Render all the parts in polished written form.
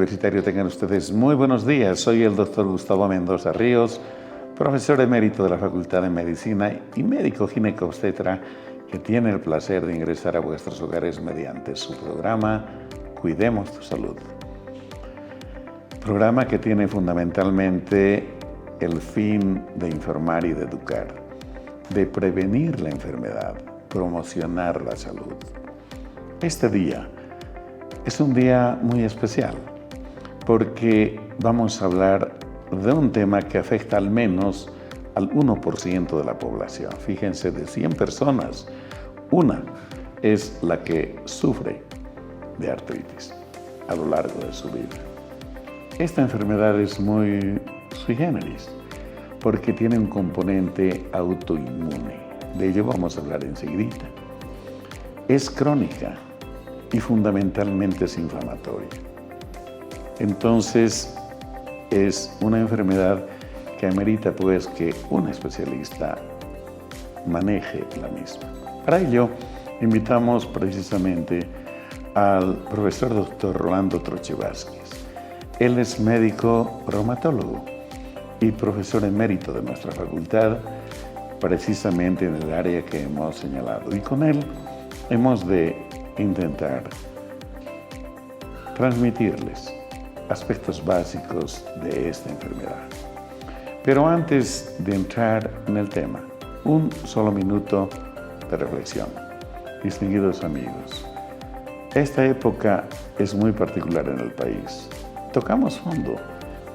Universitario, tengan ustedes muy buenos días. Soy el doctor Gustavo Mendoza Ríos, profesor emérito de la Facultad de Medicina y médico ginecobstetra, que tiene el placer de ingresar a vuestros hogares mediante su programa Cuidemos tu Salud. Programa que tiene fundamentalmente el fin de informar y de educar, de prevenir la enfermedad, promocionar la salud. Este día es un día muy especial porque vamos a hablar de un tema que afecta al menos al 1% de la población. Fíjense, de 100 personas, una es la que sufre de artritis a lo largo de su vida. Esta enfermedad es muy sui generis porque tiene un componente autoinmune. De ello vamos a hablar enseguida. Es crónica y fundamentalmente es inflamatoria. Entonces, es una enfermedad que amerita pues que un especialista maneje la misma. Para ello, invitamos precisamente al profesor doctor Rolando Troche Vázquez. Él es médico reumatólogo y profesor emérito de nuestra facultad, precisamente en el área que hemos señalado. Y con él hemos de intentar transmitirles aspectos básicos de esta enfermedad. Pero antes de entrar en el tema, un solo minuto de reflexión. Distinguidos amigos, esta época es muy particular en el país. Tocamos fondo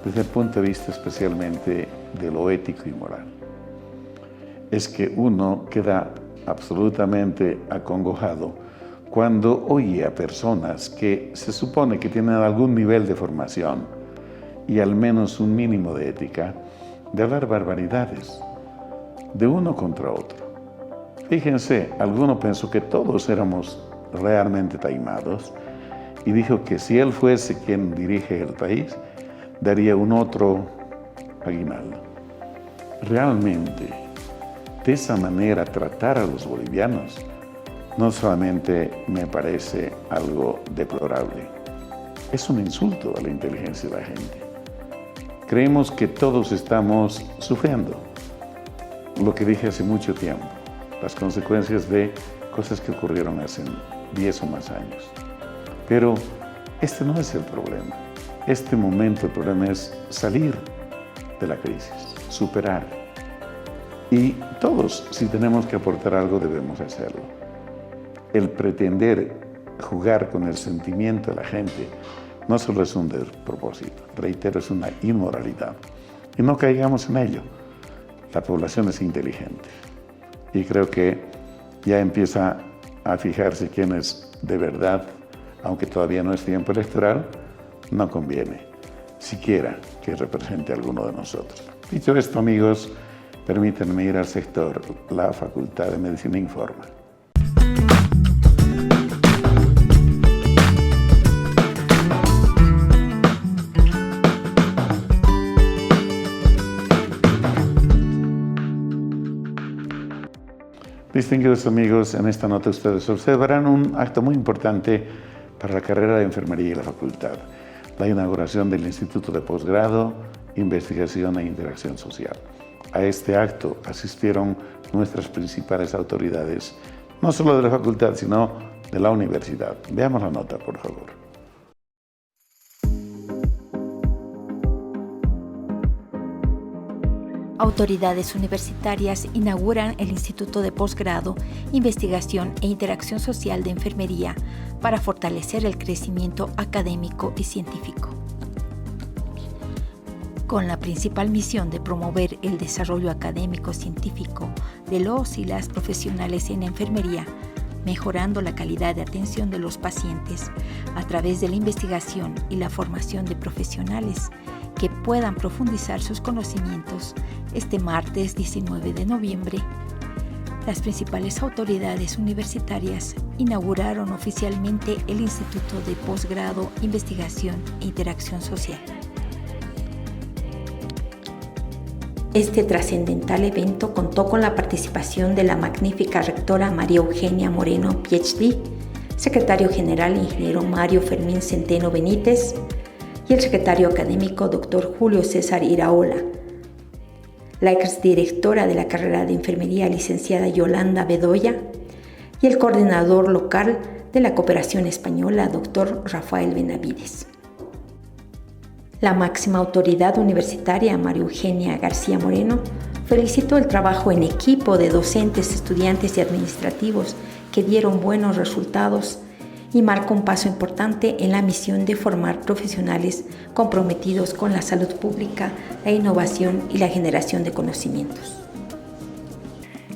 desde el punto de vista especialmente de lo ético y moral. Es que uno queda absolutamente acongojado cuando oye a personas que se supone que tienen algún nivel de formación y al menos un mínimo de ética, de hablar barbaridades de uno contra otro. Fíjense, alguno pensó que todos éramos realmente taimados y dijo que si él fuese quien dirige el país, daría un otro aguinaldo. Realmente, de esa manera tratar a los bolivianos no solamente me parece algo deplorable, es un insulto a la inteligencia de la gente. Creemos que todos estamos sufriendo lo que dije hace mucho tiempo, las consecuencias de cosas que ocurrieron hace 10 o más años. Pero este no es el problema. Este momento el problema es salir de la crisis, superar. Y todos, si tenemos que aportar algo, debemos hacerlo. El pretender jugar con el sentimiento de la gente no solo es un despropósito, reitero, es una inmoralidad. Y no caigamos en ello. La población es inteligente. Y creo que ya empieza a fijarse quiénes de verdad, aunque todavía no es tiempo electoral, no conviene siquiera que represente a alguno de nosotros. Dicho esto, amigos, permítanme ir al sector. La Facultad de Medicina informa. Distinguidos amigos, en esta nota ustedes observarán un acto muy importante para la carrera de enfermería y la facultad, la inauguración del Instituto de Posgrado, Investigación e Interacción Social. A este acto asistieron nuestras principales autoridades, no solo de la facultad, sino de la universidad. Veamos la nota, por favor. Autoridades universitarias inauguran el Instituto de Posgrado, Investigación e Interacción Social de Enfermería para fortalecer el crecimiento académico y científico. Con la principal misión de promover el desarrollo académico-científico de los y las profesionales en enfermería, mejorando la calidad de atención de los pacientes a través de la investigación y la formación de profesionales que puedan profundizar sus conocimientos. Este martes 19 de noviembre, las principales autoridades universitarias inauguraron oficialmente el Instituto de Posgrado, Investigación e Interacción Social. Este trascendental evento contó con la participación de la magnífica rectora María Eugenia Moreno, PhD, secretario general ingeniero Mario Fermín Centeno Benítez, y el secretario académico Dr. Julio César Iraola, la exdirectora de la carrera de enfermería, licenciada Yolanda Bedoya, y el coordinador local de la Cooperación Española, Dr. Rafael Benavides. La máxima autoridad universitaria, María Eugenia García Moreno, felicitó el trabajo en equipo de docentes, estudiantes y administrativos que dieron buenos resultados y marcó un paso importante en la misión de formar profesionales comprometidos con la salud pública, la innovación y la generación de conocimientos.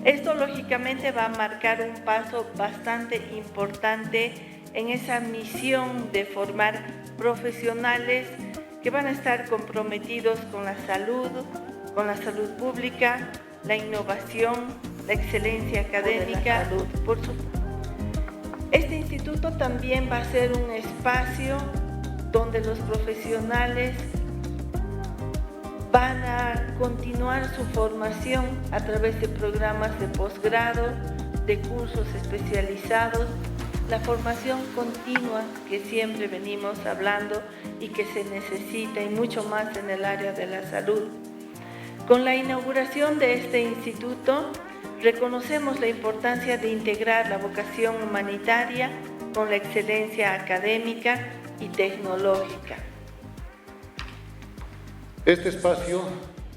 Esto lógicamente va a marcar un paso bastante importante en esa misión de formar profesionales que van a estar comprometidos con la salud pública, la innovación, la excelencia académica. Este instituto también va a ser un espacio donde los profesionales van a continuar su formación a través de programas de posgrado, de cursos especializados, la formación continua que siempre venimos hablando y que se necesita y mucho más en el área de la salud. Con la inauguración de este instituto, reconocemos la importancia de integrar la vocación humanitaria con la excelencia académica y tecnológica. Este espacio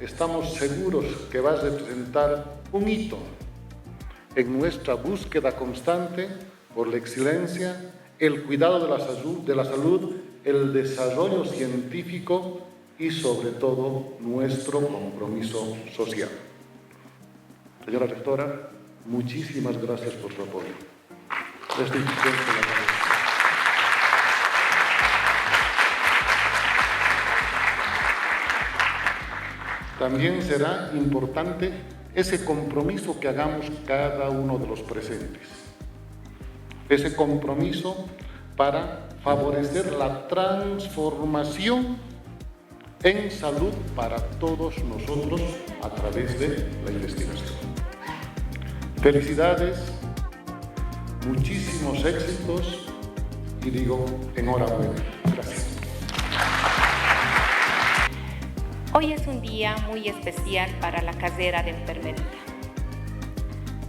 estamos seguros que va a representar un hito en nuestra búsqueda constante por la excelencia, el cuidado de la salud, el desarrollo científico y sobre todo nuestro compromiso social. Señora rectora, muchísimas gracias por su apoyo. Esta institución se la agradece. También será importante ese compromiso que hagamos cada uno de los presentes. Ese compromiso para favorecer la transformación en salud para todos nosotros a través de la investigación. Felicidades, muchísimos éxitos y digo enhorabuena. Gracias. Hoy es un día muy especial para la carrera de enfermería.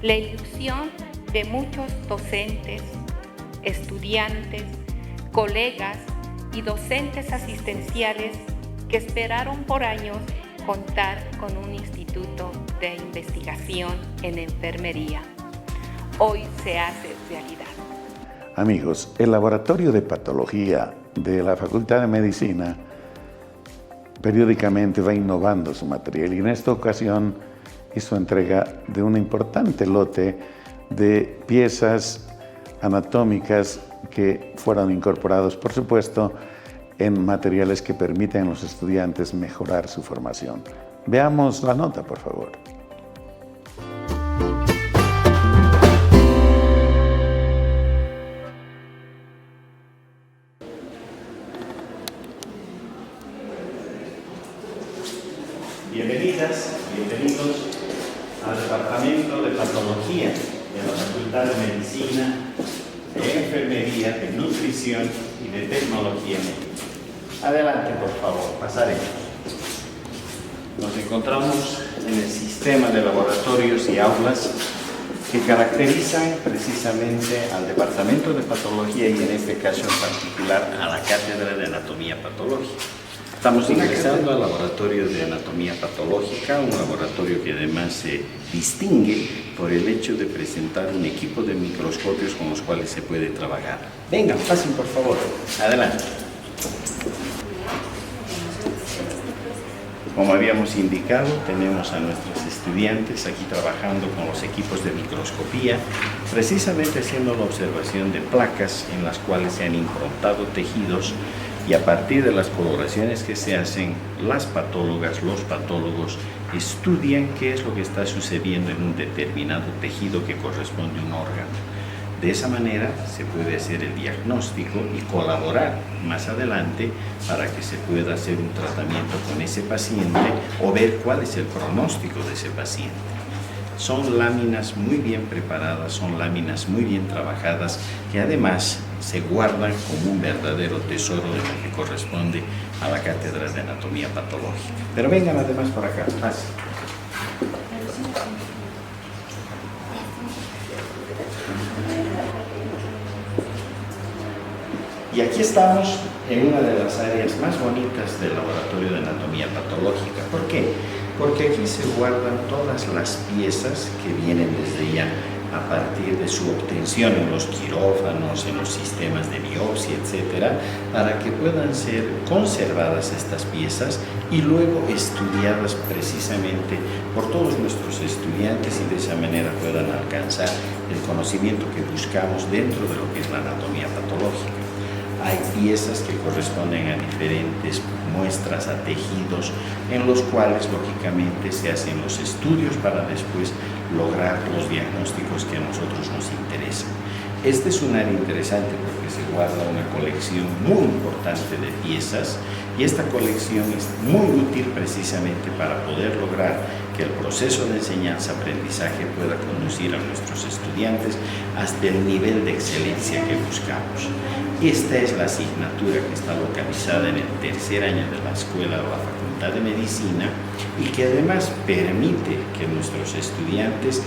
La ilusión de muchos docentes, estudiantes, colegas y docentes asistenciales que esperaron por años contar con un instituto de investigación en enfermería. Hoy se hace realidad. Amigos, el Laboratorio de Patología de la Facultad de Medicina periódicamente va innovando su material y en esta ocasión hizo entrega de un importante lote de piezas anatómicas que fueron incorporados, por supuesto, en materiales que permiten a los estudiantes mejorar su formación. Veamos la nota, por favor. Bienvenidas, bienvenidos al Departamento de Patología de la Facultad de Medicina, de Enfermería, de Nutrición y de Tecnología Médica. Adelante, por favor, pasaremos. Nos encontramos en el sistema de laboratorios y aulas que caracterizan precisamente al Departamento de Patología y en este caso en particular a la Cátedra de Anatomía Patológica. Estamos ingresando al laboratorio de anatomía patológica, un laboratorio que además se distingue por el hecho de presentar un equipo de microscopios con los cuales se puede trabajar. Vengan, pasen por favor. Adelante. Como habíamos indicado, tenemos a nuestros estudiantes aquí trabajando con los equipos de microscopía, precisamente haciendo la observación de placas en las cuales se han improntado tejidos y a partir de las coloraciones que se hacen, las patólogas, los patólogos estudian qué es lo que está sucediendo en un determinado tejido que corresponde a un órgano. De esa manera se puede hacer el diagnóstico y colaborar más adelante para que se pueda hacer un tratamiento con ese paciente o ver cuál es el pronóstico de ese paciente. Son láminas muy bien preparadas, son láminas muy bien trabajadas que además se guardan como un verdadero tesoro en lo que corresponde a la cátedra de anatomía patológica. Pero vengan además por acá, fácil. Y aquí estamos en una de las áreas más bonitas del laboratorio de anatomía patológica. ¿Por qué? Porque aquí se guardan todas las piezas que vienen desde ya a partir de su obtención en los quirófanos, en los sistemas de biopsia, etcétera, para que puedan ser conservadas estas piezas y luego estudiadas precisamente por todos nuestros estudiantes y de esa manera puedan alcanzar el conocimiento que buscamos dentro de lo que es la anatomía patológica. Hay piezas que corresponden a diferentes muestras, a tejidos, en los cuales lógicamente se hacen los estudios para después lograr los diagnósticos que a nosotros nos interesan. Este es un área interesante porque se guarda una colección muy importante de piezas y esta colección es muy útil precisamente para poder lograr que el proceso de enseñanza-aprendizaje pueda conducir a nuestros estudiantes hasta el nivel de excelencia que buscamos. Esta es la asignatura que está localizada en el tercer año de la escuela o la Facultad de Medicina y que además permite que nuestros estudiantes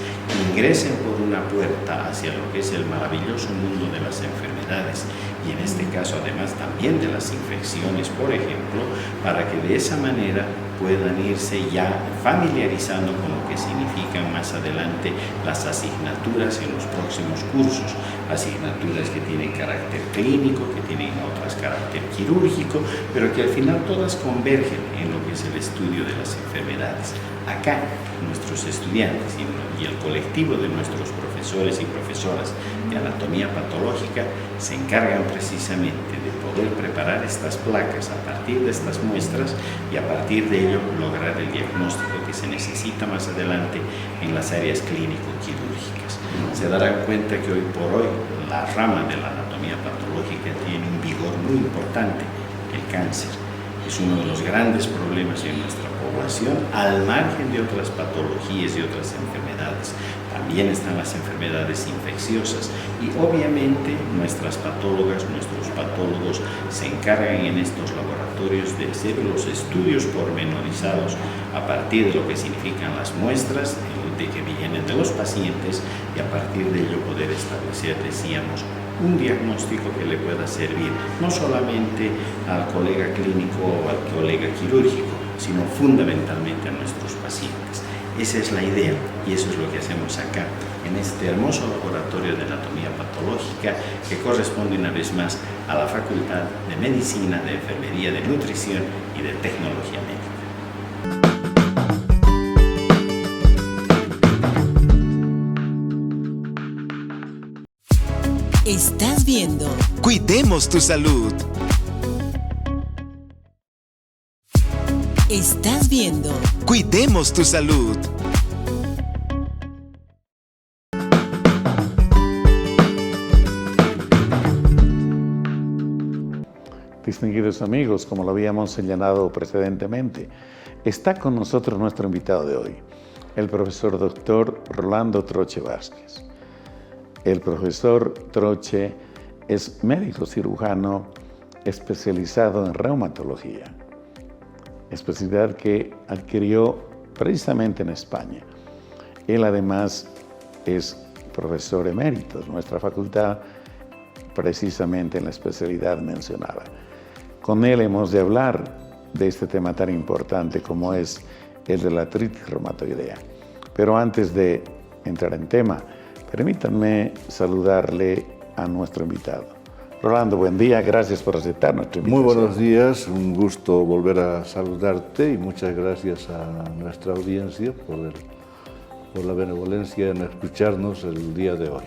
ingresen por una puerta hacia lo que es el maravilloso mundo de las enfermedades y en este caso además también de las infecciones, por ejemplo, para que de esa manera puedan irse ya familiarizando con lo que significan más adelante las asignaturas en los próximos cursos, asignaturas que tienen carácter clínico, que tienen otras carácter quirúrgico, pero que al final todas convergen en lo que es el estudio de las enfermedades. Acá nuestros estudiantes y el colectivo de nuestros profesores y profesoras de anatomía patológica se encargan precisamente de poder preparar estas placas a partir de estas muestras y a partir de ello lograr el diagnóstico que se necesita más adelante en las áreas clínico-quirúrgicas. Se darán cuenta que hoy por hoy la rama de la anatomía patológica tiene un vigor muy importante. El cáncer es uno de los grandes problemas en nuestra población, al margen de otras patologías y otras enfermedades. También están las enfermedades infecciosas y obviamente nuestras patólogas, nuestros patólogos se encargan en estos laboratorios de hacer los estudios pormenorizados a partir de lo que significan las muestras de que vienen de los pacientes y a partir de ello poder establecer, decíamos, un diagnóstico que le pueda servir no solamente al colega clínico o al colega quirúrgico, sino fundamentalmente a nuestros pacientes. Esa es la idea y eso es lo que hacemos acá, en este hermoso laboratorio de anatomía patológica que corresponde una vez más a la Facultad de Medicina, de Enfermería, de Nutrición y de Tecnología Médica. Estás viendo Cuidemos tu Salud. Estás viendo Cuidemos tu Salud. Distinguidos amigos, como lo habíamos señalado precedentemente, está con nosotros nuestro invitado de hoy, el profesor doctor Rolando Troche Vázquez. El profesor Troche es médico cirujano especializado en reumatología, especialidad que adquirió precisamente en España. Él además es profesor emérito de nuestra facultad, precisamente en la especialidad mencionada. Con él hemos de hablar de este tema tan importante como es el de la artritis reumatoidea. Pero antes de entrar en tema, permítanme saludarle a nuestro invitado. Rolando, buen día, gracias por aceptar nuestra invitación. Muy buenos días, un gusto volver a saludarte y muchas gracias a nuestra audiencia por la benevolencia en escucharnos el día de hoy.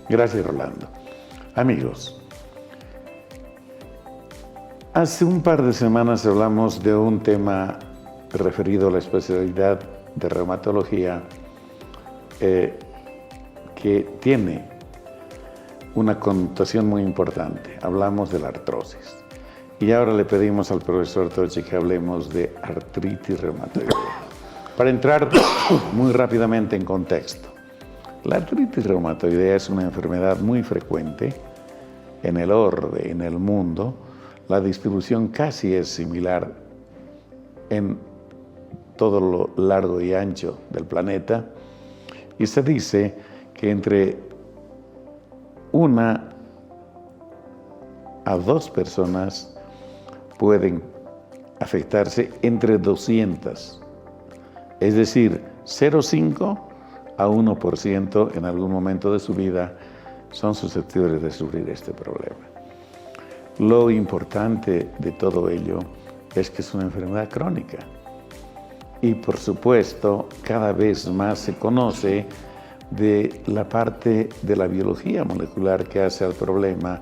Gracias, Rolando. Amigos, hace un par de semanas hablamos de un tema referido a la especialidad de reumatología que tiene una connotación muy importante. Hablamos de la artrosis. Y ahora le pedimos al profesor Troche que hablemos de artritis reumatoidea. Para entrar muy rápidamente en contexto, la artritis reumatoidea es una enfermedad muy frecuente en el orbe, en el mundo, la distribución casi es similar en todo lo largo y ancho del planeta, y se dice que entre 1 a 2 personas pueden afectarse entre 200, es decir, 0,5 a 1% en algún momento de su vida son susceptibles de sufrir este problema. Lo importante de todo ello es que es una enfermedad crónica y, por supuesto, cada vez más se conoce de la parte de la biología molecular que hace al problema,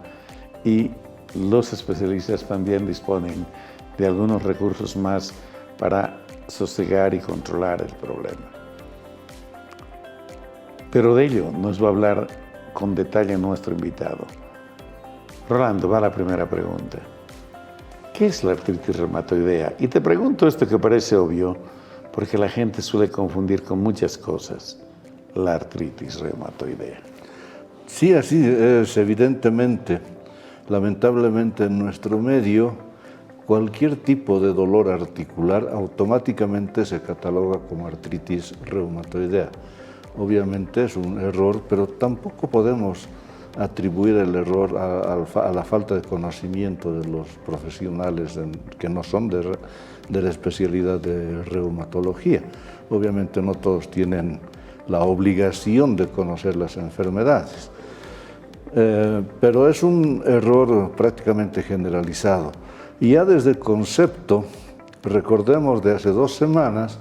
y los especialistas también disponen de algunos recursos más para sosegar y controlar el problema. Pero de ello nos va a hablar con detalle nuestro invitado. Rolando, va la primera pregunta. ¿Qué es la artritis reumatoidea? Y te pregunto esto que parece obvio, porque la gente suele confundir con muchas cosas la artritis reumatoidea. Sí, así es, evidentemente. Lamentablemente en nuestro medio, cualquier tipo de dolor articular automáticamente se cataloga como artritis reumatoidea. Obviamente es un error, pero tampoco podemos atribuir el error a la falta de conocimiento de los profesionales que no son de la especialidad de reumatología. Obviamente no todos tienen la obligación de conocer las enfermedades, pero es un error prácticamente generalizado. Y ya desde el concepto, recordemos de hace 2 semanas,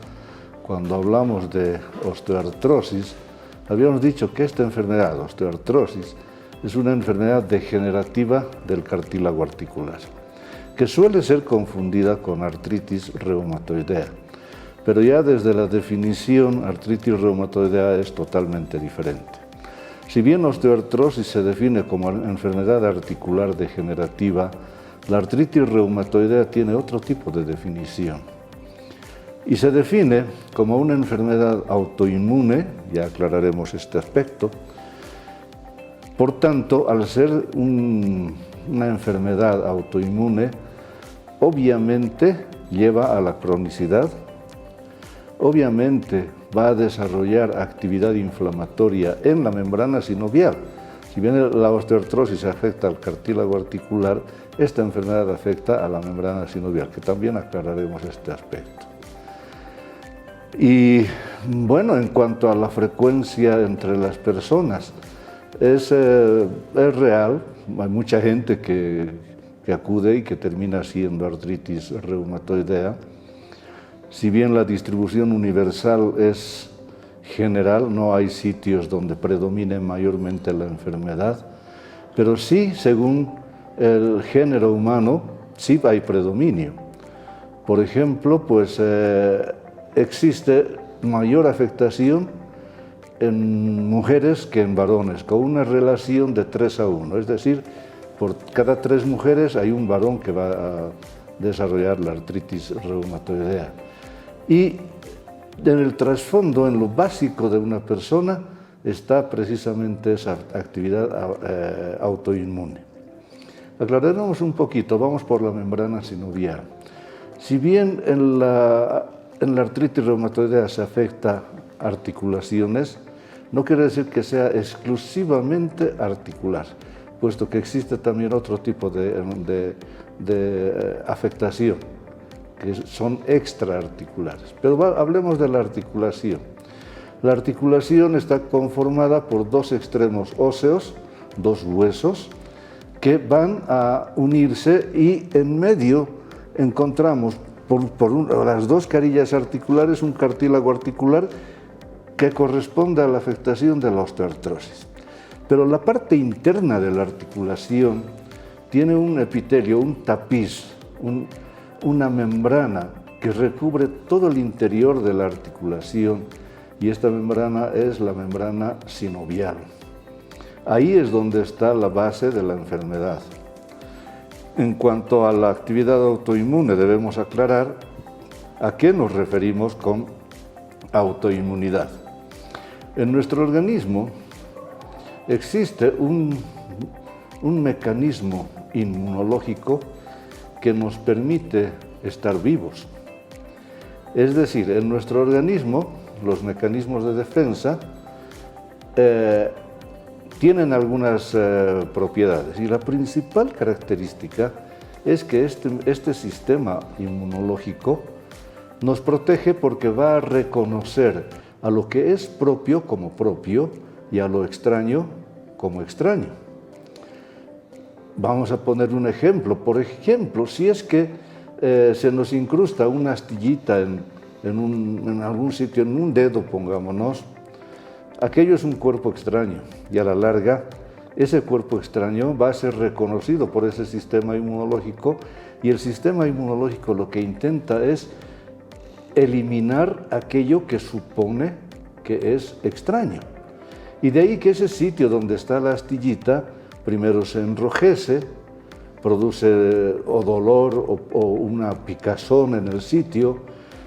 cuando hablamos de osteoartrosis, habíamos dicho que esta enfermedad, osteoartrosis, es una enfermedad degenerativa del cartílago articular, que suele ser confundida con artritis reumatoidea. Pero ya desde la definición, artritis reumatoidea es totalmente diferente. Si bien osteoartrosis se define como enfermedad articular degenerativa, la artritis reumatoidea tiene otro tipo de definición. Y se define como una enfermedad autoinmune, ya aclararemos este aspecto. Por tanto, al ser una enfermedad autoinmune, obviamente lleva a la cronicidad, obviamente va a desarrollar actividad inflamatoria en la membrana sinovial. Si bien la osteoartrosis afecta al cartílago articular, esta enfermedad afecta a la membrana sinovial, que también aclararemos este aspecto. Y bueno, en cuanto a la frecuencia entre las personas, es real, hay mucha gente que acude y que termina siendo artritis reumatoidea. Si bien la distribución universal es general, no hay sitios donde predomine mayormente la enfermedad, pero sí, según el género humano, sí hay predominio. Por ejemplo, pues existe mayor afectación en mujeres que en varones, con una relación de 3:1, es decir, por cada 3 mujeres hay un varón que va a desarrollar la artritis reumatoidea. Y en el trasfondo, en lo básico de una persona, está precisamente esa actividad autoinmune. Aclararemos un poquito, vamos por la membrana sinovial. Si bien en la artritis reumatoidea se afecta articulaciones, no quiere decir que sea exclusivamente articular, puesto que existe también otro tipo de afectación, que son extraarticulares. Pero hablemos de la articulación. La articulación está conformada por 2 extremos óseos, 2 huesos, que van a unirse, y en medio encontramos por las 2 carillas articulares un cartílago articular que corresponde a la afectación de la osteoartrosis. Pero la parte interna de la articulación tiene un epitelio, un tapiz, una membrana que recubre todo el interior de la articulación, y esta membrana es la membrana sinovial. Ahí es donde está la base de la enfermedad. En cuanto a la actividad autoinmune, debemos aclarar a qué nos referimos con autoinmunidad. En nuestro organismo existe un mecanismo inmunológico que nos permite estar vivos. Es decir, en nuestro organismo, los mecanismos de defensa tienen algunas propiedades, y la principal característica es que este sistema inmunológico nos protege porque va a reconocer a lo que es propio como propio y a lo extraño como extraño. Vamos a poner un ejemplo. Por ejemplo, si es que se nos incrusta una astillita en algún sitio, en un dedo, pongámonos, aquello es un cuerpo extraño y a la larga ese cuerpo extraño va a ser reconocido por ese sistema inmunológico, y el sistema inmunológico lo que intenta es eliminar aquello que supone que es extraño. Y de ahí que ese sitio donde está la astillita primero se enrojece, produce o dolor o una picazón en el sitio,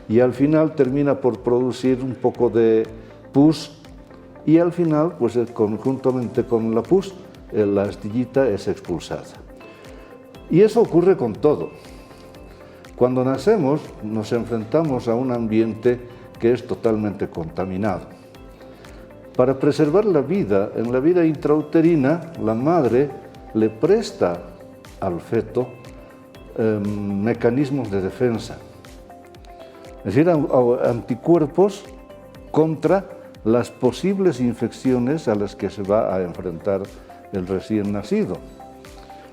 y al final termina por producir un poco de pus, y al final, pues conjuntamente con la pus, la astillita es expulsada. Y eso ocurre con todo. Cuando nacemos nos enfrentamos a un ambiente que es totalmente contaminado. Para preservar la vida, en la vida intrauterina, la madre le presta al feto mecanismos de defensa, es decir, anticuerpos contra las posibles infecciones a las que se va a enfrentar el recién nacido.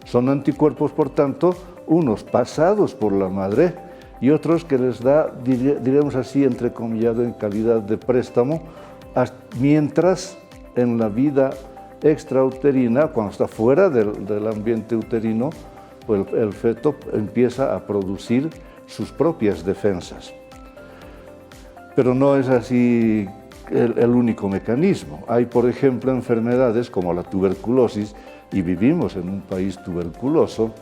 Son anticuerpos, por tanto, unos pasados por la madre y otros que les da, diremos así, entrecomillado, en calidad de préstamo, mientras en la vida extrauterina, cuando está fuera del ambiente uterino, pues el feto empieza a producir sus propias defensas. Pero no es así el único mecanismo. Hay, por ejemplo, enfermedades como la tuberculosis, y vivimos en un país tuberculoso,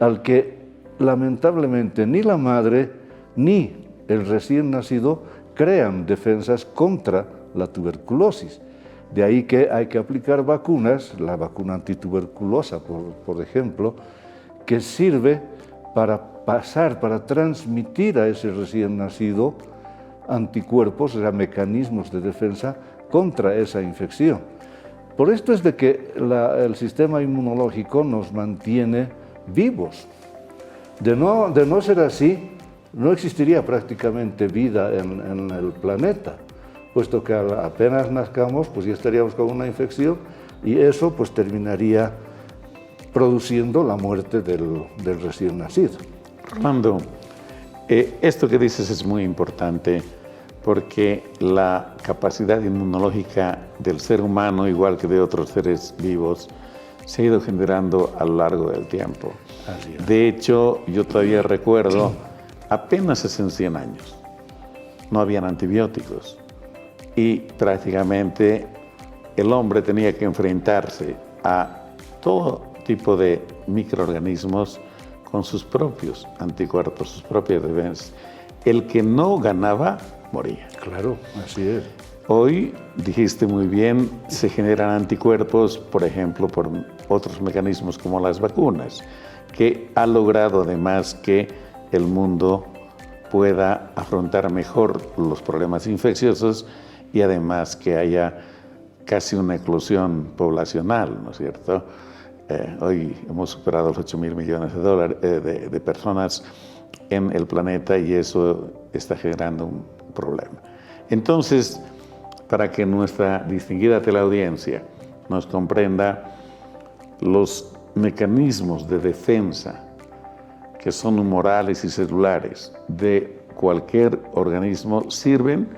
al que lamentablemente ni la madre ni el recién nacido crean defensas contra la tuberculosis. De ahí que hay que aplicar vacunas, la vacuna antituberculosa, por ejemplo, que sirve para transmitir a ese recién nacido anticuerpos, o sea, mecanismos de defensa contra esa infección. Por esto es de que el sistema inmunológico nos mantiene vivos. De no ser así, no existiría prácticamente vida en el planeta, puesto que apenas nazcamos, pues ya estaríamos con una infección, y eso pues terminaría produciendo la muerte del recién nacido. Rolando, esto que dices es muy importante, porque la capacidad inmunológica del ser humano, igual que de otros seres vivos, se ha ido generando a lo largo del tiempo. Así es. De hecho, yo todavía recuerdo, apenas hace 100 años, no habían antibióticos, y prácticamente el hombre tenía que enfrentarse a todo tipo de microorganismos con sus propios anticuerpos, sus propias defensas. El que no ganaba, moría. Claro, así es. Hoy, dijiste muy bien, se generan anticuerpos, por ejemplo, por otros mecanismos como las vacunas, que ha logrado además que el mundo pueda afrontar mejor los problemas infecciosos y además que haya casi una eclosión poblacional, ¿no es cierto? Hoy hemos superado los 8.000 millones de personas en el planeta, y eso está generando un problema. Entonces, para que nuestra distinguida teleaudiencia nos comprenda, los mecanismos de defensa que son humorales y celulares de cualquier organismo sirven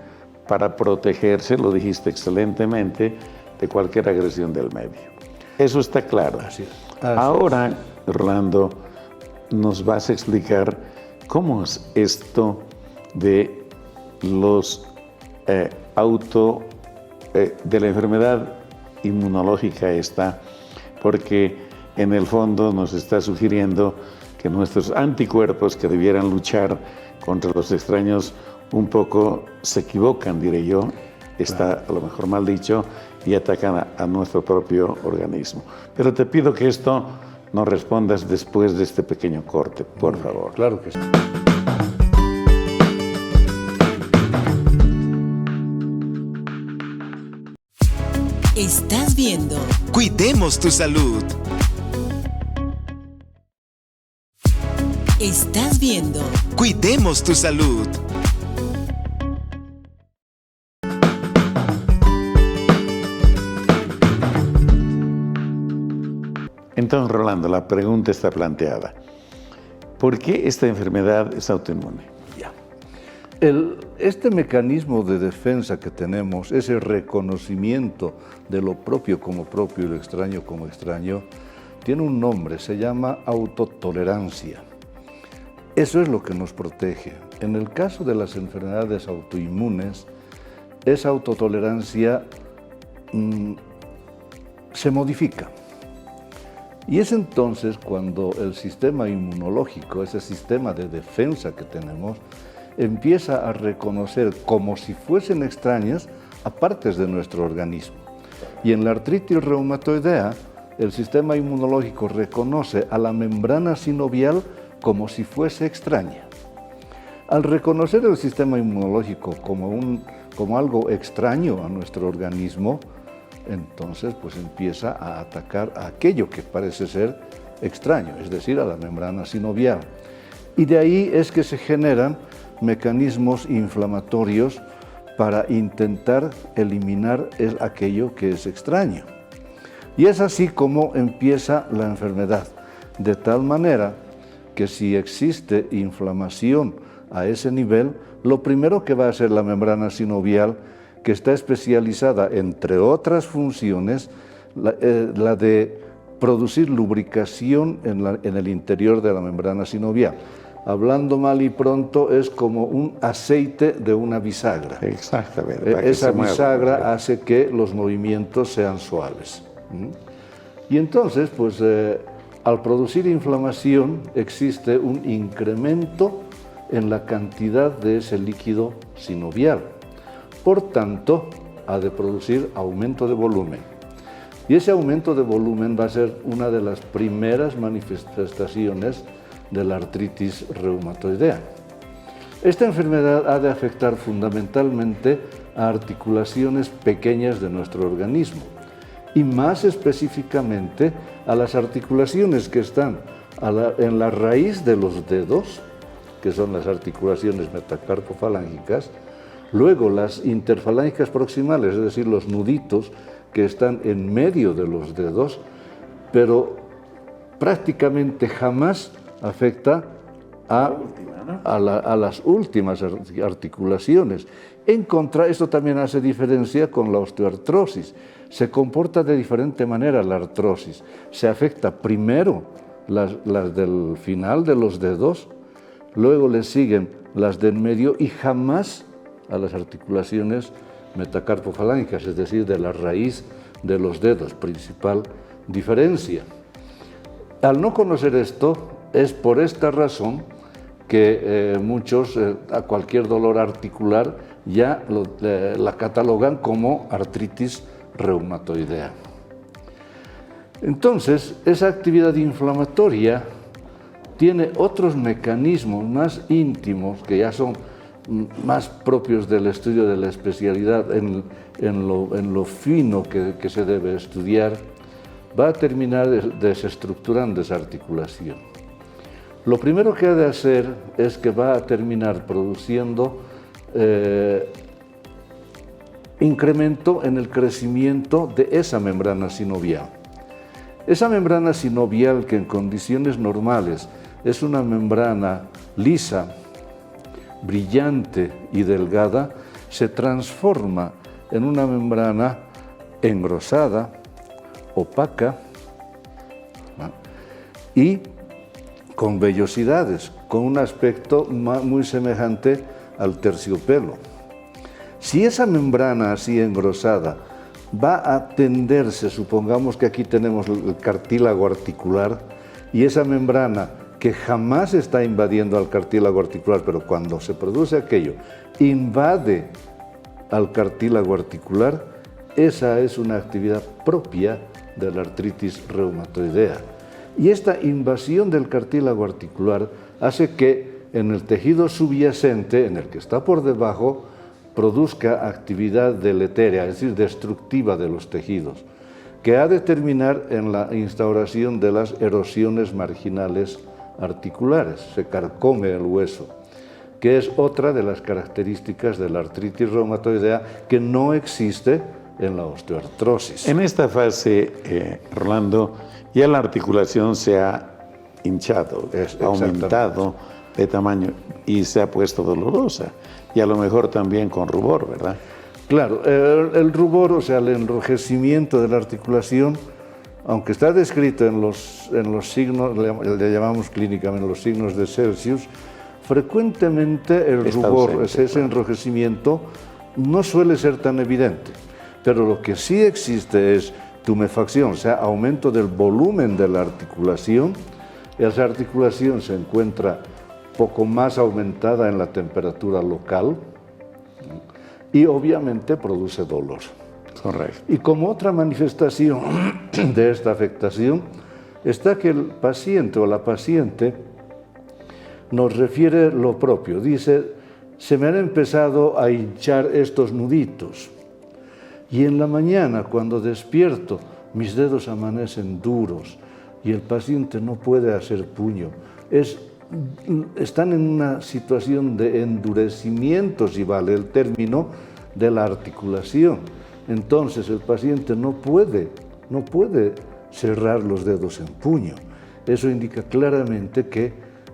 para protegerse, lo dijiste excelentemente, de cualquier agresión del medio. Eso está claro. Así es. Ahora, Rolando, nos vas a explicar cómo es esto de los de la enfermedad inmunológica esta, porque en el fondo nos está sugiriendo que nuestros anticuerpos, que debieran luchar contra los extraños, un poco se equivocan, diré yo, está a lo mejor mal dicho, y atacan a nuestro propio organismo. Pero te pido que esto No respondas después de este pequeño corte, por favor. Claro que sí. Estás viendo Cuidemos tu Salud. Estás viendo Cuidemos tu Salud. Entonces, Rolando, la pregunta está planteada. ¿Por qué esta enfermedad es autoinmune? Ya. Este mecanismo de defensa que tenemos, ese reconocimiento de lo propio como propio y lo extraño como extraño, tiene un nombre, se llama autotolerancia. Eso es lo que nos protege. En el caso de las enfermedades autoinmunes, esa autotolerancia se modifica. Y es entonces cuando el sistema inmunológico, ese sistema de defensa que tenemos, empieza a reconocer como si fuesen extrañas a partes de nuestro organismo. Y en la artritis reumatoidea, el sistema inmunológico reconoce a la membrana sinovial como si fuese extraña. Al reconocer el sistema inmunológico como algo extraño a nuestro organismo, entonces pues empieza a atacar a aquello que parece ser extraño, es decir, a la membrana sinovial. Y de ahí es que se generan mecanismos inflamatorios para intentar eliminar aquello que es extraño. Y es así como empieza la enfermedad, de tal manera que si existe inflamación a ese nivel, lo primero que va a hacer la membrana sinovial, que está especializada, entre otras funciones, la de producir lubricación en el interior de la membrana sinovial. Hablando mal y pronto, es como un aceite de una bisagra. Exactamente. Esa bisagra hace que los movimientos sean suaves. Y entonces, pues, al producir inflamación, existe un incremento en la cantidad de ese líquido sinovial. Por tanto, ha de producir aumento de volumen. Y ese aumento de volumen va a ser una de las primeras manifestaciones de la artritis reumatoidea. Esta enfermedad ha de afectar fundamentalmente a articulaciones pequeñas de nuestro organismo y más específicamente a las articulaciones que están en la raíz de los dedos, que son las articulaciones metacarpofalángicas, luego las interfalángicas proximales, es decir, los nuditos que están en medio de los dedos, pero prácticamente jamás afecta a las últimas articulaciones. En contra, esto también hace diferencia con la osteoartrosis. Se comporta de diferente manera la artrosis. Se afecta primero las del final de los dedos, luego le siguen las del medio y jamás a las articulaciones metacarpofalángicas, es decir, de la raíz de los dedos, principal diferencia. Al no conocer esto, es por esta razón que muchos a cualquier dolor articular ya la catalogan como artritis reumatoidea. Entonces, esa actividad inflamatoria tiene otros mecanismos más íntimos que ya son más propios del estudio de la especialidad en lo fino que se debe estudiar. Va a terminar desestructurando esa articulación. Lo primero que ha de hacer es que va a terminar produciendo incremento en el crecimiento de esa membrana sinovial. Esa membrana sinovial, que en condiciones normales es una membrana lisa, brillante y delgada, se transforma en una membrana engrosada, opaca, ¿no? Y con vellosidades, con un aspecto muy semejante al terciopelo. Si esa membrana así engrosada va a tenderse, supongamos que aquí tenemos el cartílago articular, y esa membrana que jamás está invadiendo al cartílago articular, pero cuando se produce aquello, invade al cartílago articular, esa es una actividad propia de la artritis reumatoidea. Y esta invasión del cartílago articular hace que en el tejido subyacente, en el que está por debajo, produzca actividad deletérea, es decir, destructiva de los tejidos, que ha de terminar en la instauración de las erosiones marginales articulares, se carcome el hueso, que es otra de las características de la artritis reumatoidea que no existe en la osteoartrosis. En esta fase, Rolando, ya la articulación se ha hinchado, ha aumentado de tamaño y se ha puesto dolorosa, y a lo mejor también con rubor, ¿verdad? Claro, el rubor, o sea, el enrojecimiento de la articulación, aunque está descrito en los signos, le llamamos clínicamente los signos de Celsius, frecuentemente el rubor, ausente, ese enrojecimiento, no suele ser tan evidente. Pero lo que sí existe es tumefacción, o sea, aumento del volumen de la articulación. Esa articulación se encuentra poco más aumentada en la temperatura local y obviamente produce dolor. Correcto. Y como otra manifestación de esta afectación está que el paciente o la paciente nos refiere lo propio. Dice, se me han empezado a hinchar estos nuditos y en la mañana cuando despierto mis dedos amanecen duros y el paciente no puede hacer puño. Están en una situación de endurecimiento, si vale el término, de la articulación. Entonces el paciente no puede cerrar los dedos en puño. Eso indica claramente que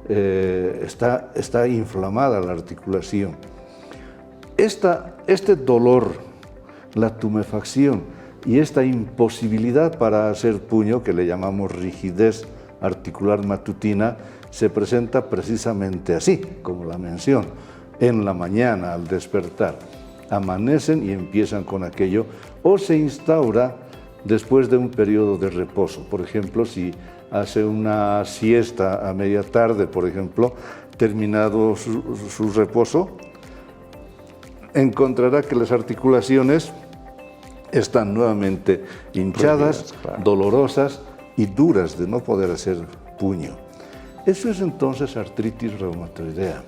está inflamada la articulación. Este dolor, la tumefacción y esta imposibilidad para hacer puño, que le llamamos rigidez articular matutina, se presenta precisamente así, como la menciono, en la mañana al despertar. Amanecen y empiezan con aquello, o se instaura después de un periodo de reposo. Por ejemplo, si hace una siesta a media tarde, por ejemplo, terminado su reposo, encontrará que las articulaciones están nuevamente hinchadas, claro, dolorosas y duras de no poder hacer puño. Eso es entonces artritis reumatoidea.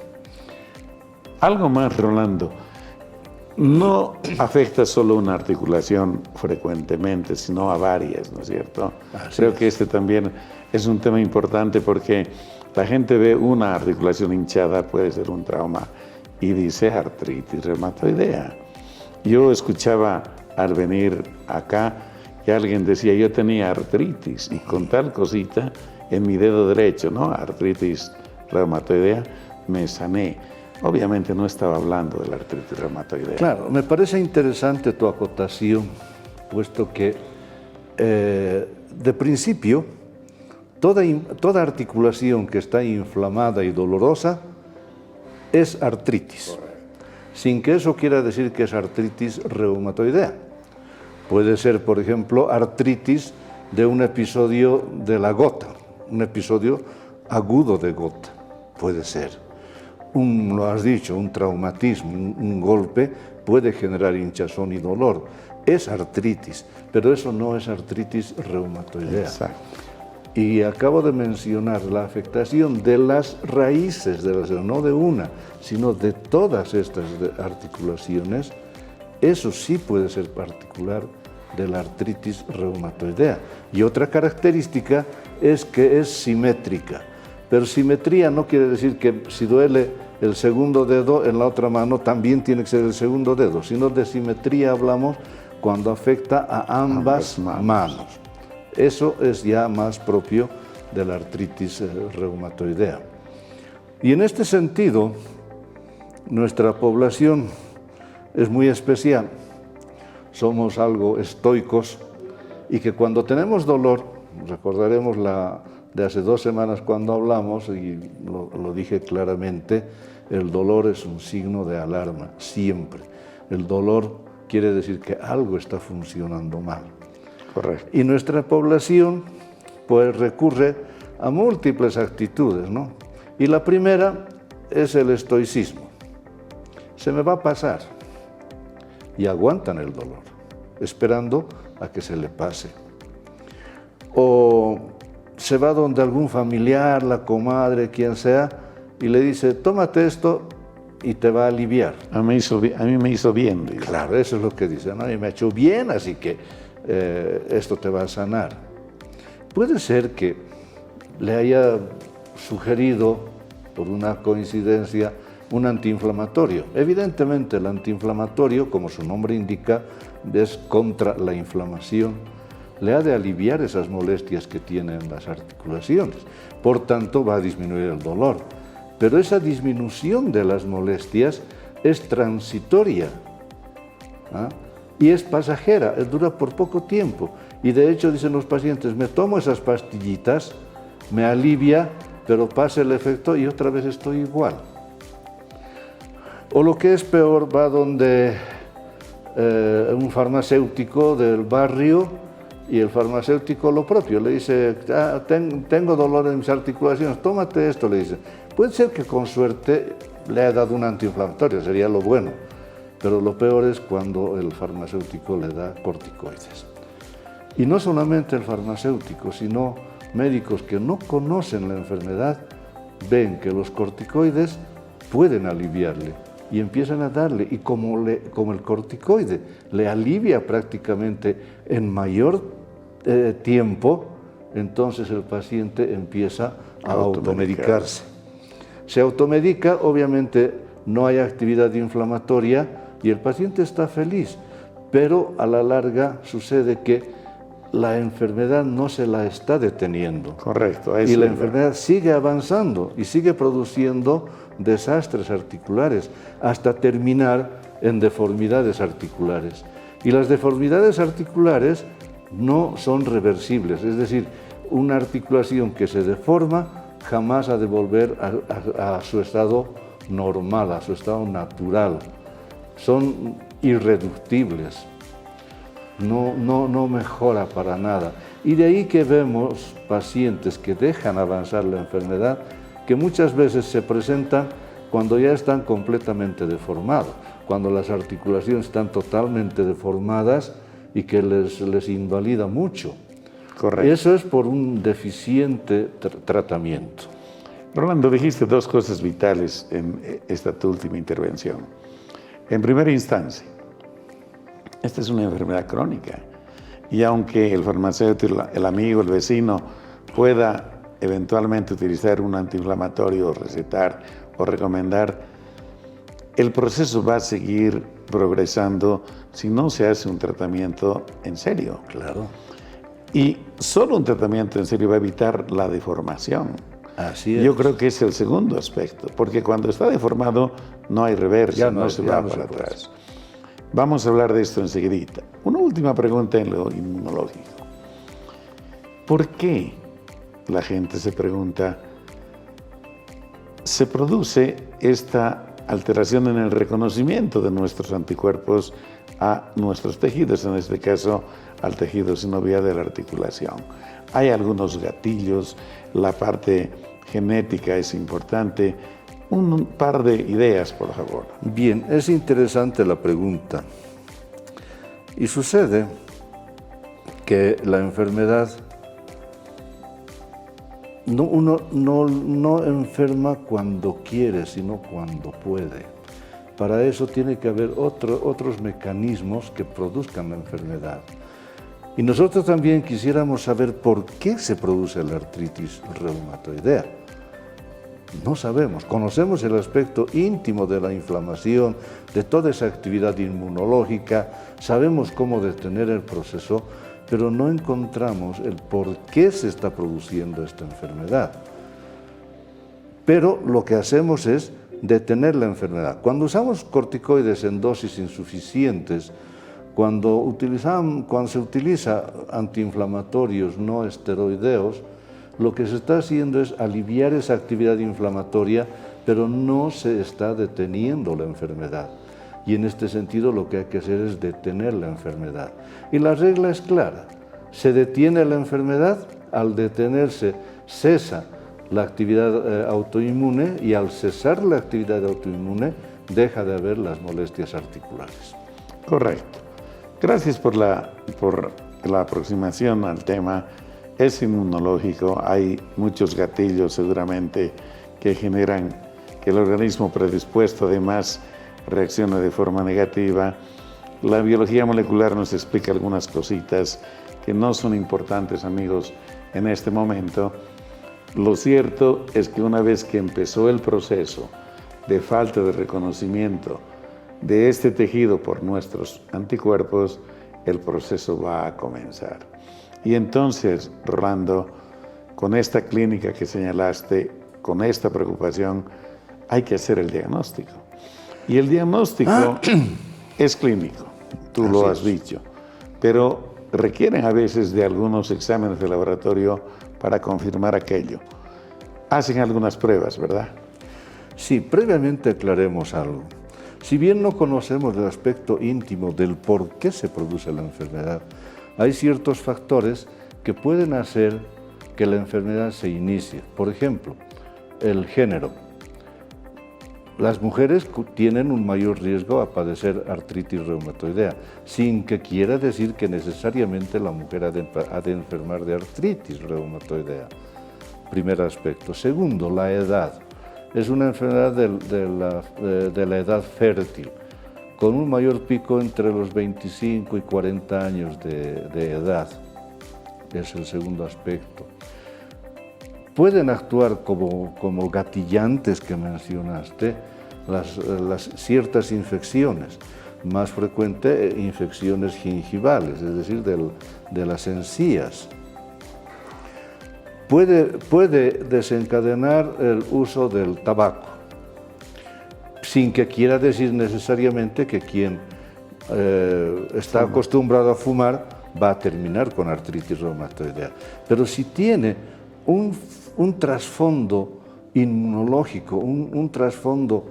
Algo más, Rolando. No afecta solo una articulación frecuentemente, sino a varias, ¿no es cierto? Creo que este también es un tema importante porque la gente ve una articulación hinchada, puede ser un trauma, y dice artritis reumatoidea. Yo escuchaba al venir acá que alguien decía, yo tenía artritis, y con tal cosita en mi dedo derecho, ¿no? Artritis reumatoidea, me sané. Obviamente no estaba hablando de la artritis reumatoidea. Claro, me parece interesante tu acotación, puesto que de principio toda articulación que está inflamada y dolorosa es artritis, sin que eso quiera decir que es artritis reumatoidea. Puede ser, por ejemplo, artritis de un episodio de la gota, un episodio agudo de gota, puede ser. Lo has dicho, un traumatismo, un golpe puede generar hinchazón y dolor. Es artritis, pero eso no es artritis reumatoidea. Exacto. Y acabo de mencionar la afectación de las raíces de la, no de una, sino de todas estas articulaciones. Eso sí puede ser particular de la artritis reumatoidea. Y otra característica es que es simétrica. Pero simetría no quiere decir que si duele el segundo dedo en la otra mano también tiene que ser el segundo dedo, sino de simetría hablamos cuando afecta a ambas manos. Eso es ya más propio de la artritis reumatoidea. Y en este sentido, nuestra población es muy especial. Somos algo estoicos y que cuando tenemos dolor, recordaremos de hace 2 semanas cuando hablamos, y lo dije claramente, el dolor es un signo de alarma, siempre. El dolor quiere decir que algo está funcionando mal. Correcto. Y nuestra población pues recurre a múltiples actitudes, ¿no? Y la primera es el estoicismo. Se me va a pasar. Y aguantan el dolor, esperando a que se le pase. O se va donde algún familiar, la comadre, quien sea, y le dice, tómate esto y te va a aliviar. A mí me hizo bien. Digo. Claro, eso es lo que dice, ¿no? Y me ha hecho bien, así que esto te va a sanar. Puede ser que le haya sugerido, por una coincidencia, un antiinflamatorio. Evidentemente, el antiinflamatorio, como su nombre indica, es contra la inflamación. Le ha de aliviar esas molestias que tienen las articulaciones. Por tanto, va a disminuir el dolor. Pero esa disminución de las molestias es transitoria, ¿ah? Y es pasajera, dura por poco tiempo. Y de hecho, dicen los pacientes, me tomo esas pastillitas, me alivia, pero pasa el efecto y otra vez estoy igual. O lo que es peor, va donde un farmacéutico del barrio y el farmacéutico lo propio, le dice, tengo dolor en mis articulaciones, tómate esto, le dice. Puede ser que con suerte le haya dado un antiinflamatorio, sería lo bueno, pero lo peor es cuando el farmacéutico le da corticoides. Y no solamente el farmacéutico, sino médicos que no conocen la enfermedad, ven que los corticoides pueden aliviarle y empiezan a darle, y como el corticoide le alivia prácticamente en mayor tiempo, entonces el paciente empieza a automedicarse. Se automedica, obviamente no hay actividad inflamatoria y el paciente está feliz, pero a la larga sucede que la enfermedad no se la está deteniendo. Correcto. Y la enfermedad sigue avanzando y sigue produciendo desastres articulares hasta terminar en deformidades articulares. Y las deformidades articulares no son reversibles, es decir, una articulación que se deforma jamás ha de volver a su estado normal, a su estado natural. Son irreductibles. No mejora para nada. Y de ahí que vemos pacientes que dejan avanzar la enfermedad, que muchas veces se presentan cuando ya están completamente deformados, cuando las articulaciones están totalmente deformadas y que les invalida mucho. Correcto. Eso es por un deficiente tratamiento. Rolando, dijiste dos cosas vitales en esta tu última intervención. En primera instancia, esta es una enfermedad crónica y aunque el farmacéutico, el amigo, el vecino pueda eventualmente utilizar un antiinflamatorio, recetar o recomendar, el proceso va a seguir progresando si no se hace un tratamiento en serio. Claro. Y solo un tratamiento en serio va a evitar la deformación. Así es. Yo creo que es el segundo aspecto, porque cuando está deformado no hay reversa, no se va para atrás. Vamos a hablar de esto enseguidita. Una última pregunta en lo inmunológico. ¿Por qué, la gente se pregunta, se produce esta alteración en el reconocimiento de nuestros anticuerpos a nuestros tejidos, en este caso al tejido sinovial de la articulación? Hay algunos gatillos, la parte genética es importante. Un par de ideas, por favor. Bien, es interesante la pregunta. Y sucede que la enfermedad, uno no enferma cuando quiere, sino cuando puede. Para eso tiene que haber otros mecanismos que produzcan la enfermedad. Y nosotros también quisiéramos saber por qué se produce la artritis reumatoidea. No sabemos, conocemos el aspecto íntimo de la inflamación, de toda esa actividad inmunológica, sabemos cómo detener el proceso, pero no encontramos el por qué se está produciendo esta enfermedad. Pero lo que hacemos es detener la enfermedad. Cuando usamos corticoides en dosis insuficientes, cuando se utiliza antiinflamatorios no esteroideos, lo que se está haciendo es aliviar esa actividad inflamatoria, pero no se está deteniendo la enfermedad. Y en este sentido lo que hay que hacer es detener la enfermedad. Y la regla es clara, se detiene la enfermedad, al detenerse cesa la actividad autoinmune y al cesar la actividad autoinmune deja de haber las molestias articulares. Correcto. Gracias por la aproximación al tema es inmunológico. Hay muchos gatillos seguramente que generan que el organismo predispuesto además reaccione de forma negativa. La biología molecular nos explica algunas cositas que no son importantes, amigos, en este momento. Lo cierto es que una vez que empezó el proceso de falta de reconocimiento de este tejido por nuestros anticuerpos, el proceso va a comenzar. Y entonces, Rolando, con esta clínica que señalaste, con esta preocupación, hay que hacer el diagnóstico. Y el diagnóstico es clínico, tú lo has dicho, pero requieren a veces de algunos exámenes de laboratorio para confirmar aquello. Hacen algunas pruebas, ¿verdad? Sí, previamente aclaremos algo. Si bien no conocemos el aspecto íntimo del por qué se produce la enfermedad, hay ciertos factores que pueden hacer que la enfermedad se inicie. Por ejemplo, el género. Las mujeres tienen un mayor riesgo a padecer artritis reumatoidea, sin que quiera decir que necesariamente la mujer ha de enfermar de artritis reumatoidea. Primer aspecto. Segundo, la edad. Es una enfermedad de la edad fértil, con un mayor pico entre los 25 y 40 años de edad. Es el segundo aspecto. Pueden actuar como gatillantes que mencionaste las ciertas infecciones, más frecuente infecciones gingivales, es decir, de las encías. Puede desencadenar el uso del tabaco, sin que quiera decir necesariamente que quien está acostumbrado a fumar va a terminar con artritis reumatoidea. Pero si tiene un trasfondo inmunológico, un trasfondo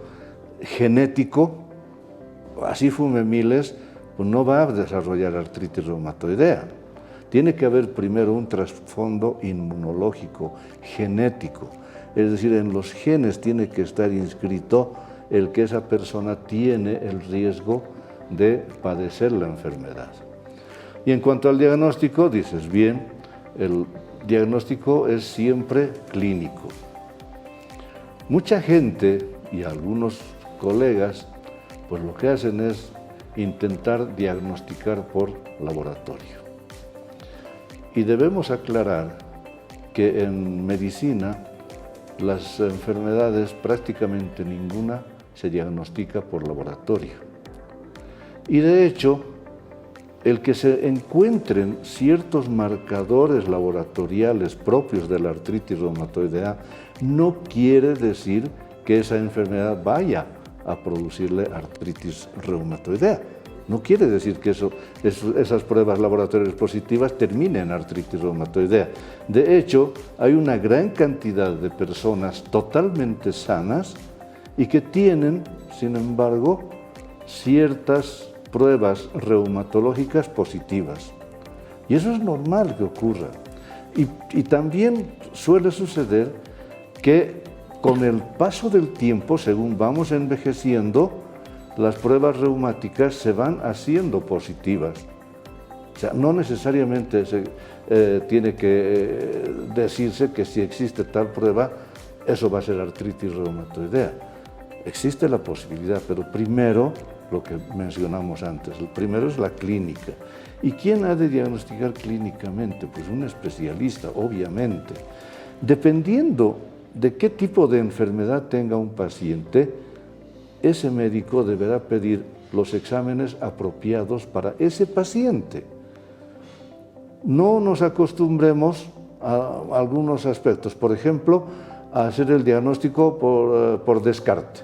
genético, así fume miles, pues no va a desarrollar artritis reumatoidea. Tiene que haber primero un trasfondo inmunológico, genético, es decir, en los genes tiene que estar inscrito el que esa persona tiene el riesgo de padecer la enfermedad. Y en cuanto al diagnóstico, dices bien, el diagnóstico es siempre clínico. Mucha gente y algunos colegas, pues lo que hacen es intentar diagnosticar por laboratorio. Y debemos aclarar que en medicina las enfermedades prácticamente ninguna se diagnostica por laboratorio. Y de hecho, el que se encuentren ciertos marcadores laboratoriales propios de la artritis reumatoidea no quiere decir que esa enfermedad vaya a producirle artritis reumatoidea. No quiere decir que esas pruebas laboratoriales positivas terminen en artritis reumatoidea. De hecho, hay una gran cantidad de personas totalmente sanas y que tienen, sin embargo, ciertas pruebas reumatológicas positivas. Y eso es normal que ocurra. Y también suele suceder que con el paso del tiempo, según vamos envejeciendo, las pruebas reumáticas se van haciendo positivas. O sea, no necesariamente tiene que decirse que si existe tal prueba, eso va a ser artritis reumatoidea. Existe la posibilidad, pero primero, lo que mencionamos antes, el primero es la clínica. ¿Y quién ha de diagnosticar clínicamente? Pues un especialista, obviamente. Dependiendo de qué tipo de enfermedad tenga un paciente, ese médico deberá pedir los exámenes apropiados para ese paciente. No nos acostumbremos a algunos aspectos, por ejemplo, a hacer el diagnóstico por descarte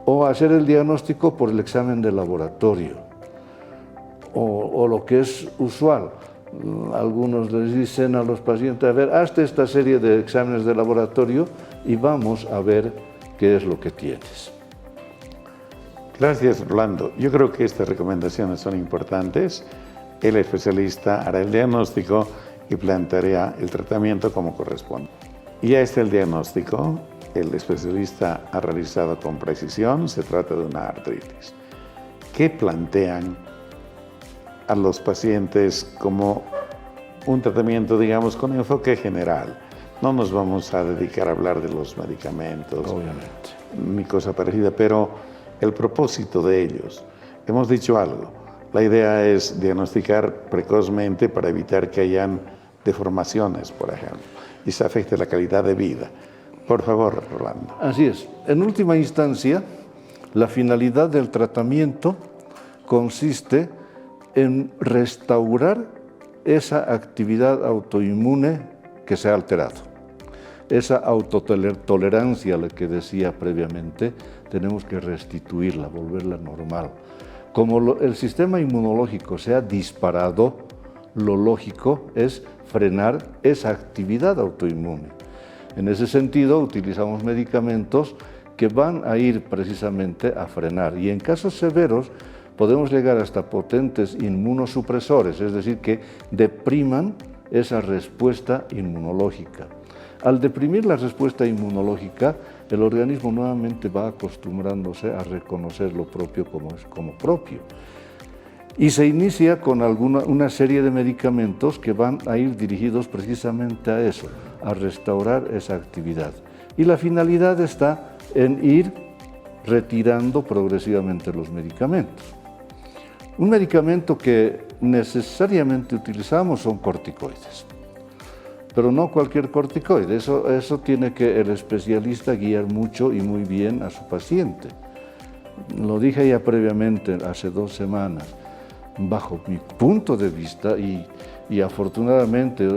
o a hacer el diagnóstico por el examen de laboratorio o lo que es usual. Algunos les dicen a los pacientes, a ver, hazte esta serie de exámenes de laboratorio y vamos a ver qué es lo que tienes. Gracias, Rolando. Yo creo que estas recomendaciones son importantes. El especialista hará el diagnóstico y planteará el tratamiento como corresponde. Ya está el diagnóstico. El especialista ha realizado con precisión. Se trata de una artritis. ¿Qué plantean a los pacientes como un tratamiento, digamos, con enfoque general. No nos vamos a dedicar a hablar de los medicamentos, Obviamente, ni cosa parecida, pero el propósito de ellos. Hemos dicho algo. La idea es diagnosticar precozmente para evitar que hayan deformaciones, por ejemplo, y se afecte la calidad de vida. Por favor, Rolando. así es. En última instancia, la finalidad del tratamiento consiste en restaurar esa actividad autoinmune que se ha alterado. Esa autotolerancia, la que decía previamente, tenemos que restituirla, volverla normal. Como el sistema inmunológico se ha disparado, lo lógico es frenar esa actividad autoinmune. En ese sentido, utilizamos medicamentos que van a ir precisamente a frenar, y en casos severos podemos llegar hasta potentes inmunosupresores, es decir, que depriman esa respuesta inmunológica. Al deprimir la respuesta inmunológica, el organismo nuevamente va acostumbrándose a reconocer lo propio como propio. Y se inicia con una serie de medicamentos que van a ir dirigidos precisamente a eso, a restaurar esa actividad. Y la finalidad está en ir retirando progresivamente los medicamentos. Un medicamento que necesariamente utilizamos son corticoides, pero no cualquier corticoide. Eso tiene que el especialista guiar mucho y muy bien a su paciente. Lo dije ya previamente, hace 2 semanas. Bajo mi punto de vista, y afortunadamente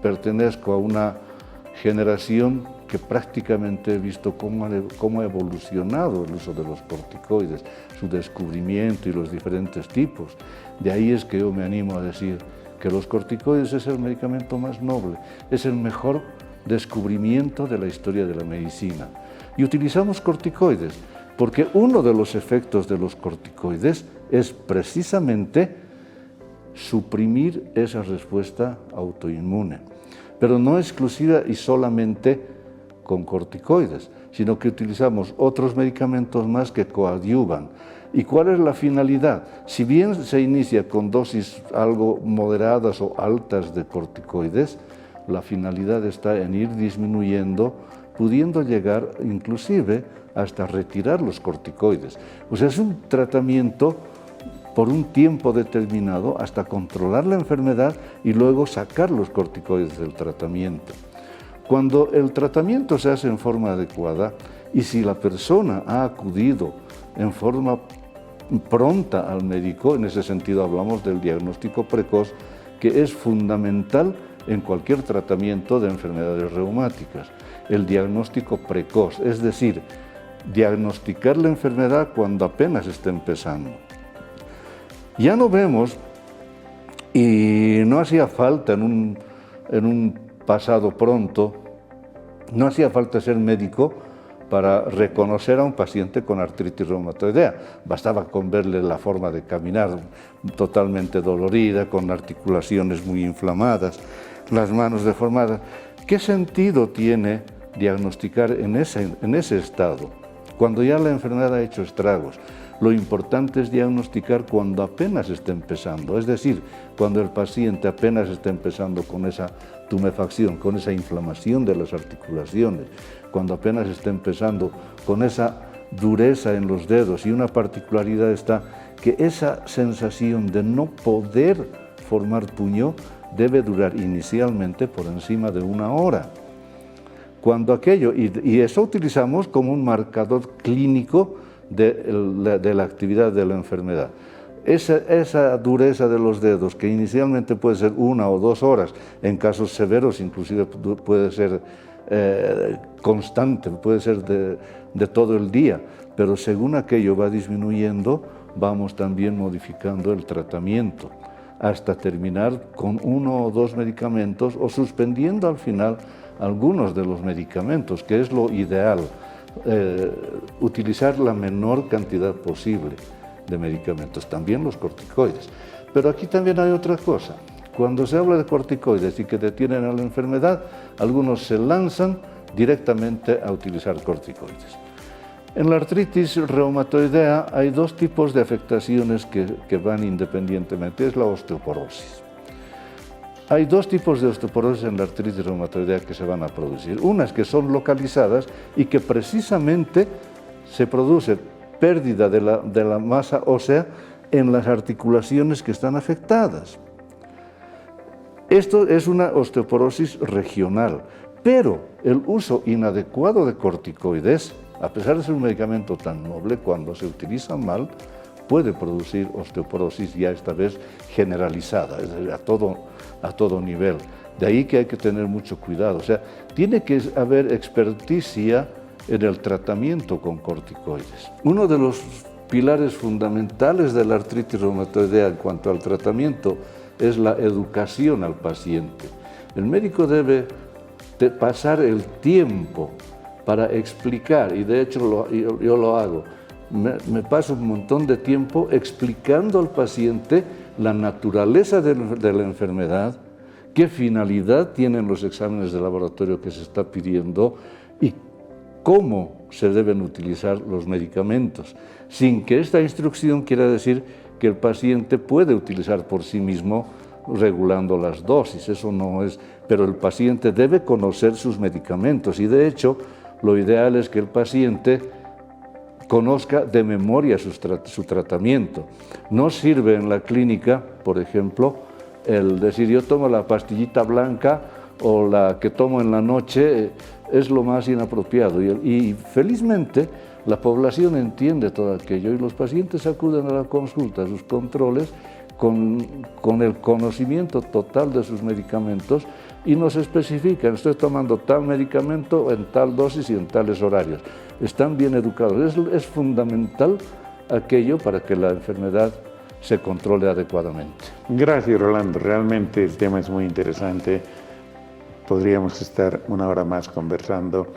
pertenezco a una generación que prácticamente he visto cómo ha evolucionado el uso de los corticoides, su descubrimiento y los diferentes tipos. De ahí es que yo me animo a decir que los corticoides es el medicamento más noble, es el mejor descubrimiento de la historia de la medicina. Y utilizamos corticoides porque uno de los efectos de los corticoides es precisamente suprimir esa respuesta autoinmune, pero no exclusiva y solamente con corticoides, sino que utilizamos otros medicamentos más que coadyuvan. ¿Y cuál es la finalidad? Si bien se inicia con dosis algo moderadas o altas de corticoides, la finalidad está en ir disminuyendo, pudiendo llegar inclusive hasta retirar los corticoides. O sea, es un tratamiento por un tiempo determinado hasta controlar la enfermedad y luego sacar los corticoides del tratamiento. Cuando el tratamiento se hace en forma adecuada y si la persona ha acudido en forma pronta al médico, en ese sentido hablamos del diagnóstico precoz, que es fundamental en cualquier tratamiento de enfermedades reumáticas. El diagnóstico precoz, es decir, diagnosticar la enfermedad cuando apenas está empezando. Ya no vemos, y no hacía falta en un pasado pronto, no hacía falta ser médico para reconocer a un paciente con artritis reumatoidea. Bastaba con verle la forma de caminar totalmente dolorida, con articulaciones muy inflamadas, las manos deformadas. ¿Qué sentido tiene diagnosticar en ese estado, cuando ya la enfermedad ha hecho estragos? Lo importante es diagnosticar cuando apenas está empezando, es decir, cuando el paciente apenas está empezando con esa tumefacción, con esa inflamación de las articulaciones, cuando apenas está empezando con esa dureza en los dedos. Y una particularidad está que esa sensación de no poder formar puño debe durar inicialmente por encima de 1 hora. Cuando aquello, y eso utilizamos como un marcador clínico de la actividad de la enfermedad. Esa dureza de los dedos, que inicialmente puede ser 1 o 2 horas, en casos severos inclusive puede ser constante, puede ser de todo el día, pero según aquello va disminuyendo, vamos también modificando el tratamiento, hasta terminar con 1 o 2 medicamentos o suspendiendo al final algunos de los medicamentos, que es lo ideal. Utilizar la menor cantidad posible de medicamentos, también los corticoides. Pero aquí también hay otra cosa. Cuando se habla de corticoides y que detienen a la enfermedad, algunos se lanzan directamente a utilizar corticoides. En la artritis reumatoidea hay 2 tipos de afectaciones que van independientemente. Es la osteoporosis. Hay dos tipos de osteoporosis en la artritis reumatoidea que se van a producir. Unas que son localizadas y que precisamente se produce pérdida de la masa ósea en las articulaciones que están afectadas. Esto es una osteoporosis regional, pero el uso inadecuado de corticoides, a pesar de ser un medicamento tan noble, cuando se utiliza mal, puede producir osteoporosis ya esta vez generalizada, es decir, a todo nivel. De ahí que hay que tener mucho cuidado. O sea, tiene que haber experticia en el tratamiento con corticoides. Uno de los pilares fundamentales de la artritis reumatoidea en cuanto al tratamiento es la educación al paciente. El médico debe pasar el tiempo para explicar, y de hecho yo lo hago. Me paso un montón de tiempo explicando al paciente la naturaleza de la enfermedad, qué finalidad tienen los exámenes de laboratorio que se está pidiendo y cómo se deben utilizar los medicamentos, sin que esta instrucción quiera decir que el paciente puede utilizar por sí mismo regulando las dosis, eso no es, pero el paciente debe conocer sus medicamentos y de hecho lo ideal es que el paciente conozca de memoria su tratamiento. No sirve en la clínica, por ejemplo, el decir yo tomo la pastillita blanca o la que tomo en la noche, es lo más inapropiado y felizmente la población entiende todo aquello y los pacientes acuden a la consulta, a sus controles, con el conocimiento total de sus medicamentos y nos especifican, estoy tomando tal medicamento en tal dosis y en tales horarios. Están bien educados. Es fundamental aquello para que la enfermedad se controle adecuadamente. Gracias, Rolando. Realmente el tema es muy interesante. Podríamos estar una hora más conversando,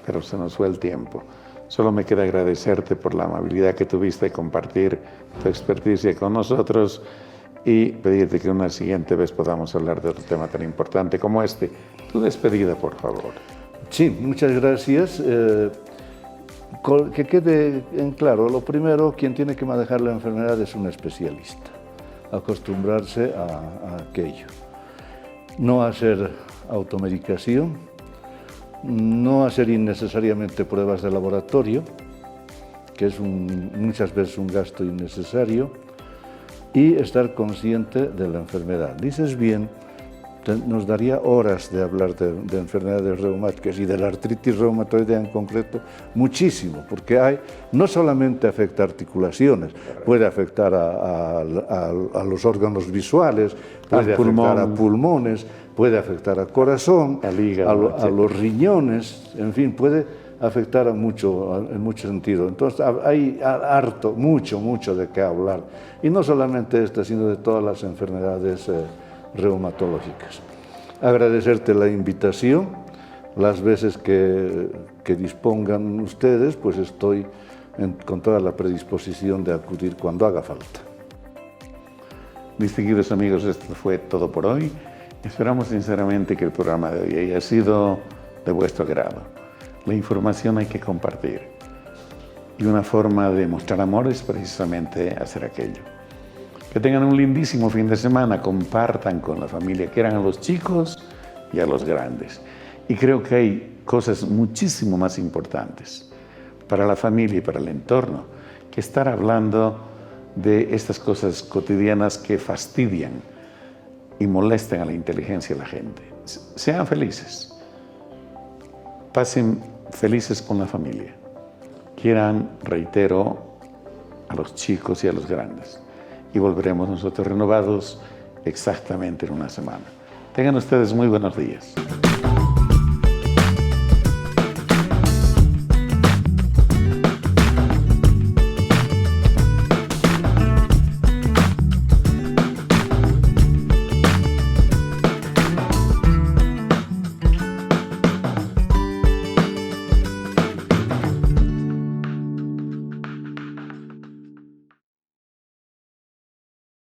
pero se nos fue el tiempo. Solo me queda agradecerte por la amabilidad que tuviste de compartir tu experticia con nosotros y pedirte que una siguiente vez podamos hablar de otro tema tan importante como este. Tu despedida, por favor. Sí, muchas gracias. Que quede en claro, lo primero, quien tiene que manejar la enfermedad es un especialista, acostumbrarse a aquello. No hacer automedicación, no hacer innecesariamente pruebas de laboratorio, que es muchas veces un gasto innecesario, y estar consciente de la enfermedad. Dices bien, nos daría horas de hablar de enfermedades reumáticas y de la artritis reumatoidea en concreto, muchísimo, porque no solamente afecta a articulaciones, puede afectar a los órganos visuales, puede afectar a pulmones, puede afectar a corazón, al hígado, a los riñones, en fin, puede afectar en mucho sentido. Entonces hay mucho de qué hablar, y no solamente esta, sino de todas las enfermedades reumatológicas. Agradecerte la invitación, las veces que dispongan ustedes, pues estoy con toda la predisposición de acudir cuando haga falta. Distinguidos amigos, esto fue todo por hoy. Esperamos sinceramente que el programa de hoy haya sido de vuestro agrado. La información hay que compartir y una forma de mostrar amor es precisamente hacer aquello. Que tengan un lindísimo fin de semana, compartan con la familia, quieran a los chicos y a los grandes. Y creo que hay cosas muchísimo más importantes para la familia y para el entorno que estar hablando de estas cosas cotidianas que fastidian y molestan a la inteligencia de la gente. Sean felices, pasen felices con la familia, quieran, reitero, a los chicos y a los grandes. Y volveremos nosotros renovados exactamente en una semana. Tengan ustedes muy buenos días.